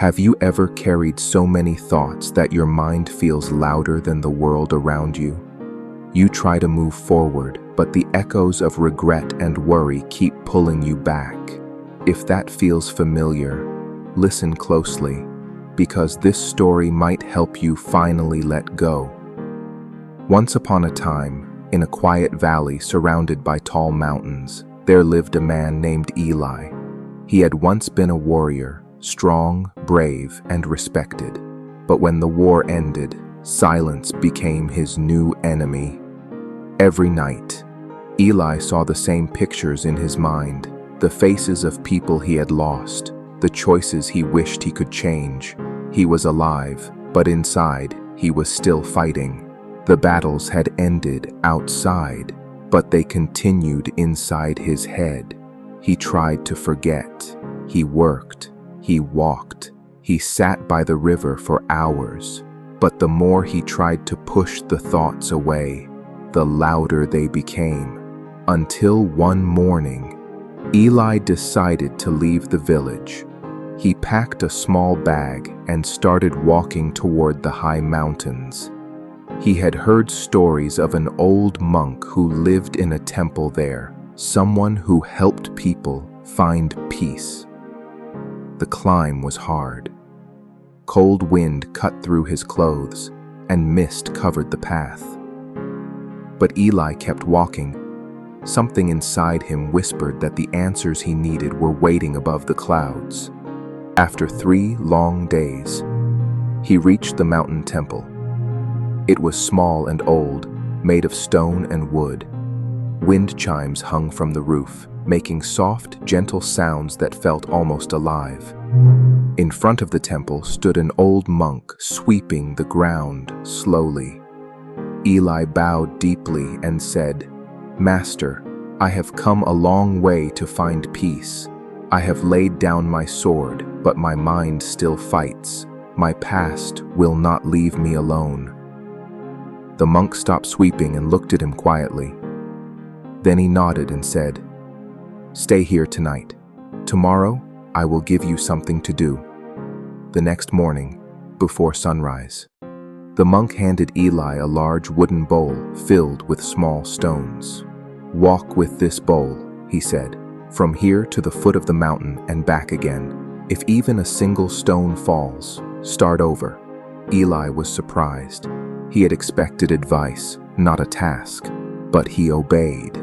Have you ever carried so many thoughts that your mind feels louder than the world around you? You try to move forward, but the echoes of regret and worry keep pulling you back. If that feels familiar, listen closely, because this story might help you finally let go. Once upon a time, in a quiet valley surrounded by tall mountains, there lived a man named Eli. He had once been a warrior, strong, brave, and respected. But when the war ended, silence became his new enemy. Every night, Eli saw the same pictures in his mind, the faces of people he had lost, the choices he wished he could change. He was alive, but inside, he was still fighting. The battles had ended outside, but they continued inside his head. He tried to forget. He worked. He walked. He sat by the river for hours. But the more he tried to push the thoughts away, the louder they became. Until one morning, Eli decided to leave the village. He packed a small bag and started walking toward the high mountains. He had heard stories of an old monk who lived in a temple there, someone who helped people find peace. The climb was hard. Cold wind cut through his clothes, and mist covered the path. But Eli kept walking. Something inside him whispered that the answers he needed were waiting above the clouds. After 3 long days, he reached the mountain temple. It was small and old, made of stone and wood. Wind chimes hung from the roof, making soft, gentle sounds that felt almost alive. In front of the temple stood an old monk sweeping the ground slowly. Eli bowed deeply and said, "Master, I have come a long way to find peace. I have laid down my sword, but my mind still fights. My past will not leave me alone." The monk stopped sweeping and looked at him quietly. Then he nodded and said, "Stay here tonight. Tomorrow, I will give you something to do." The next morning, before sunrise, the monk handed Eli a large wooden bowl filled with small stones. "Walk with this bowl," he said, "from here to the foot of the mountain and back again. If even a single stone falls, start over." Eli was surprised. He had expected advice, not a task, but he obeyed.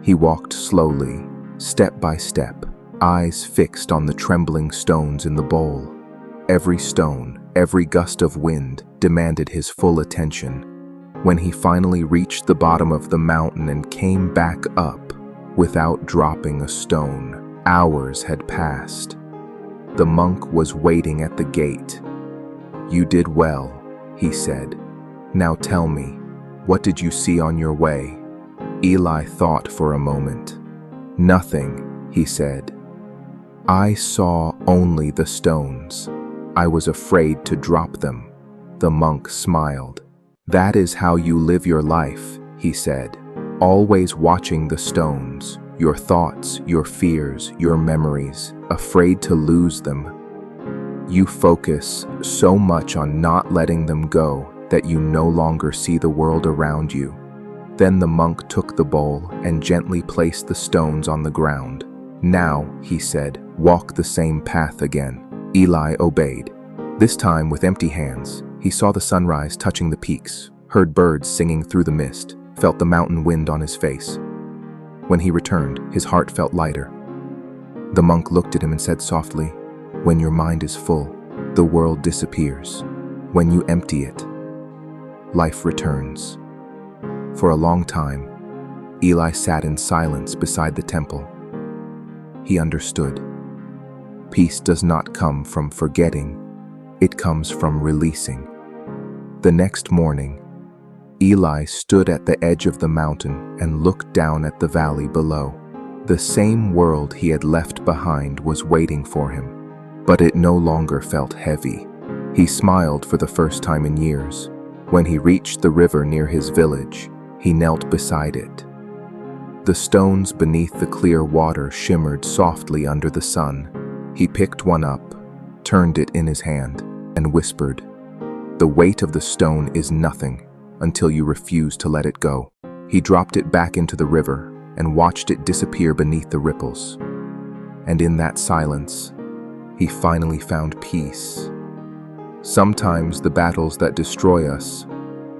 He walked slowly, step by step, eyes fixed on the trembling stones in the bowl. Every stone, every gust of wind demanded his full attention. When he finally reached the bottom of the mountain and came back up without dropping a stone, hours had passed. The monk was waiting at the gate. "You did well," he said. "Now tell me, what did you see on your way?" Eli thought for a moment. "Nothing," he said. "I saw only the stones. I was afraid to drop them." The monk smiled. "That is how you live your life," he said, "always watching the stones, your thoughts, your fears, your memories, afraid to lose them. You focus so much on not letting them go that you no longer see the world around you." Then the monk took the bowl and gently placed the stones on the ground. "Now," he said, "walk the same path again." Eli obeyed. This time with empty hands, he saw the sunrise touching the peaks, heard birds singing through the mist, felt the mountain wind on his face. When he returned, his heart felt lighter. The monk looked at him and said softly, "When your mind is full, the world disappears. When you empty it, life returns." For a long time, Eli sat in silence beside the temple. He understood. Peace does not come from forgetting, it comes from releasing. The next morning, Eli stood at the edge of the mountain and looked down at the valley below. The same world he had left behind was waiting for him, but it no longer felt heavy. He smiled for the first time in years. When he reached the river near his village, he knelt beside it. The stones beneath the clear water shimmered softly under the sun. He picked one up, turned it in his hand, and whispered, "The weight of the stone is nothing until you refuse to let it go." He dropped it back into the river and watched it disappear beneath the ripples. And in that silence, he finally found peace. Sometimes the battles that destroy us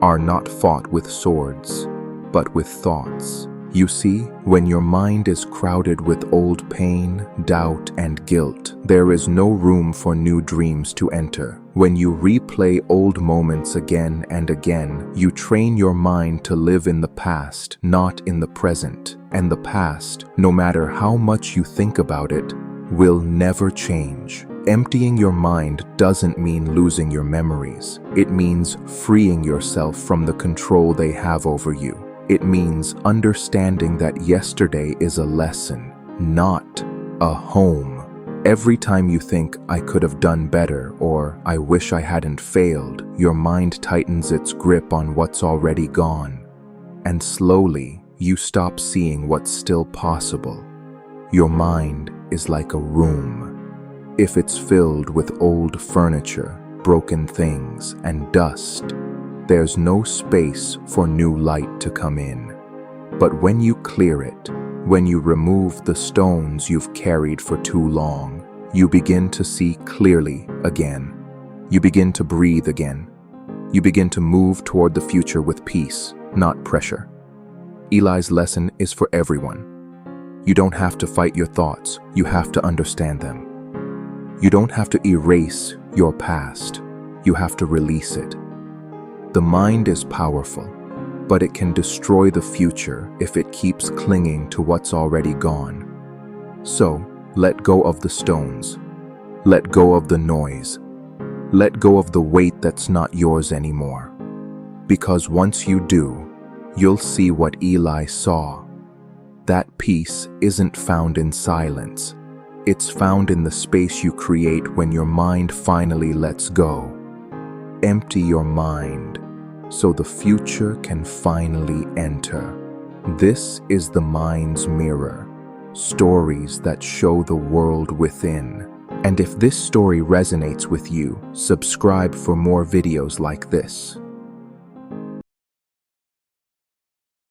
are not fought with swords, but with thoughts. You see, when your mind is crowded with old pain, doubt, and guilt, there is no room for new dreams to enter. When you replay old moments again and again, you train your mind to live in the past, not in the present. And the past, no matter how much you think about it, will never change. Emptying your mind doesn't mean losing your memories. It means freeing yourself from the control they have over you. It means understanding that yesterday is a lesson, not a home. Every time you think, "I could have done better," or "I wish I hadn't failed," your mind tightens its grip on what's already gone. And slowly, you stop seeing what's still possible. Your mind is like a room. If it's filled with old furniture, broken things, and dust, there's no space for new light to come in. But when you clear it, when you remove the stones you've carried for too long, you begin to see clearly again. You begin to breathe again. You begin to move toward the future with peace, not pressure. Eli's lesson is for everyone. You don't have to fight your thoughts, you have to understand them. You don't have to erase your past, you have to release it. The mind is powerful, but it can destroy the future if it keeps clinging to what's already gone. So, let go of the stones. Let go of the noise. Let go of the weight that's not yours anymore. Because once you do, you'll see what Eli saw. That peace isn't found in silence. It's found in the space you create when your mind finally lets go. Empty your mind so the future can finally enter. This is the mind's mirror, stories that show the world within. And if this story resonates with you, subscribe for more videos like this.